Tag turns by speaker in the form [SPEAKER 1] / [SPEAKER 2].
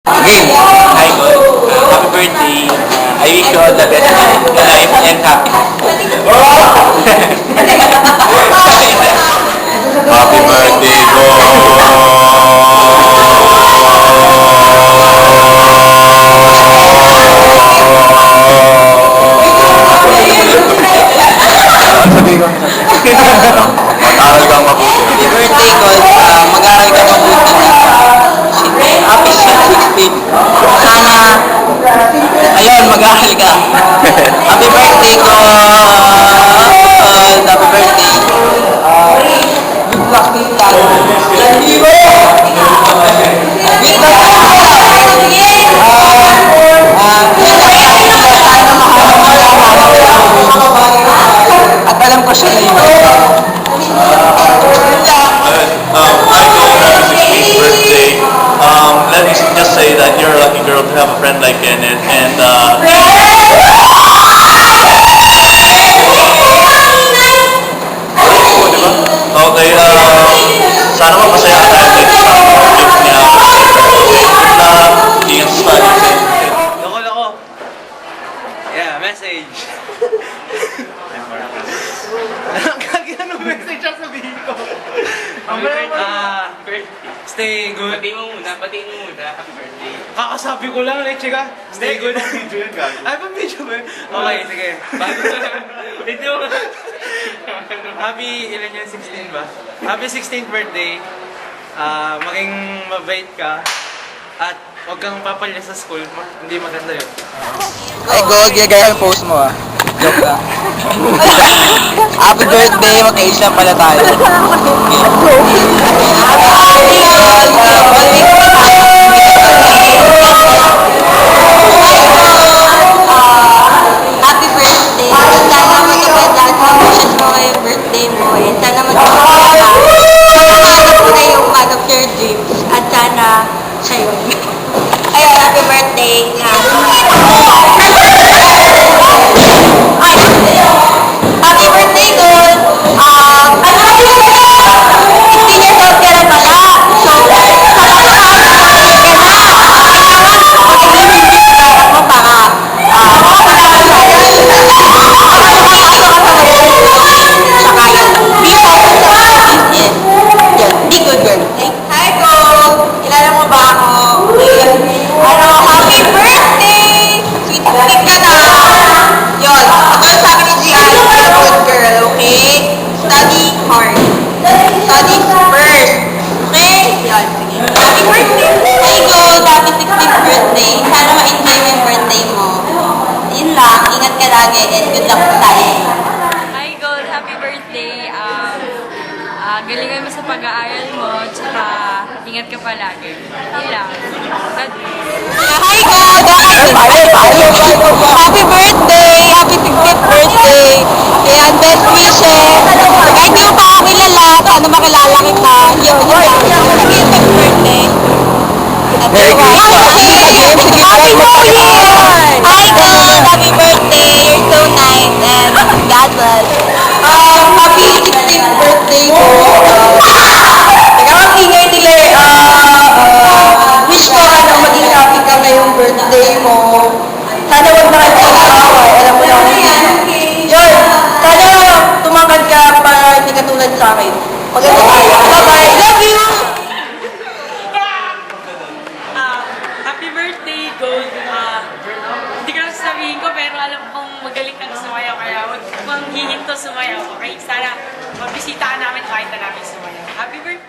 [SPEAKER 1] Game.
[SPEAKER 2] Hi, good. Happy birthday. I wish you all the best in life and
[SPEAKER 1] Happy birthday, Mag-aral kang mabuti.
[SPEAKER 2] Happy birthday, God. Mag-aral ka mabuti. Happy 16. Sana, ayun, mag-aral ka. Happy birthday, God. Happy birthday. Good luck, good luck. At alam ko siya na yun.
[SPEAKER 1] I go happy 16th birthday. Let me just say that you're a lucky girl to have a friend like Kenneth, and okay, sana mapasaya ka tayo dito sa gift niya. Good luck, ingat sa studies.
[SPEAKER 2] Loko. Yeah, message.
[SPEAKER 3] Anong message ang sabihin ko?
[SPEAKER 2] Stay good.
[SPEAKER 3] Batiin mo muna. Happy birthday.
[SPEAKER 2] Kakasabi ko lang, Leche ka. Stay good.
[SPEAKER 3] Video yun, gago.
[SPEAKER 2] Ay, pa video ba? Okay, sige.
[SPEAKER 3] Video mo.
[SPEAKER 2] Happy, ilan yan? 16 ba? Happy 16th birthday. Maging mabait ka. At huwag kang papalya sa school. Hindi maganda yun.
[SPEAKER 4] Ay, Gold, gagaya yung post mo ah. Joke lang. Happy birthday, mag-age na pala tayo.
[SPEAKER 5] Happy birthday! Sana matupad lahat ng wishes mo ngayong birthday mo. And sana matupad ka. Makahanap mo na yung man of your dreams. At sana siya yun. Ayun, happy birthday nga. Happy birthday, Gold! Ano ba yun? 16 years old ka na pala. So, be good girl. Hi, Gold! Kilala mo ba ako? Ano, happy birthday! Sweet sweet ka na! Yun, ako yung sabi ni Gian, be a good girl, okay? Study hard. Study first. Okay? Yun, sige. Happy birthday! Hi, Gold! Happy 16th birthday! Sana ma-enjoy mo yung birthday mo. Yun lang, ingat ka lagi and good luck sa study.
[SPEAKER 6] Hi Gold, happy birthday. Galingan mo sa pag-aaral mo, tsaka ingat ka palagi. Yun lang.
[SPEAKER 5] Hi, God! Happy birthday! Happy 60th birthday! Ayan, best wishes! Kahit di mo pa ako kilala, sana makilala kita. Yun lang. Happy 60th birthday!
[SPEAKER 4] Merry Christmas!
[SPEAKER 5] Happy New Year! Hi, God! Happy birthday! You're so nice and God bless. Happy 16th birthday ko. Teka, ang ingay nila wish ko maging happy ka ngayong birthday mo. Sana wag na kayo mag-away. Alam mo lang. Yun. Sana tumangkad ka para hindi ka tulad sa akin. Maganda tayo. Bye-bye. Love you!
[SPEAKER 6] Happy birthday, Gold. Hindi ko lang sasabihin ko, pero alam kong magaling kang sumayaw, kaya huwag kang hihinto sumayaw. Okay? Sana mabisita ka namin, kahit na namin sumayaw. Happy birthday!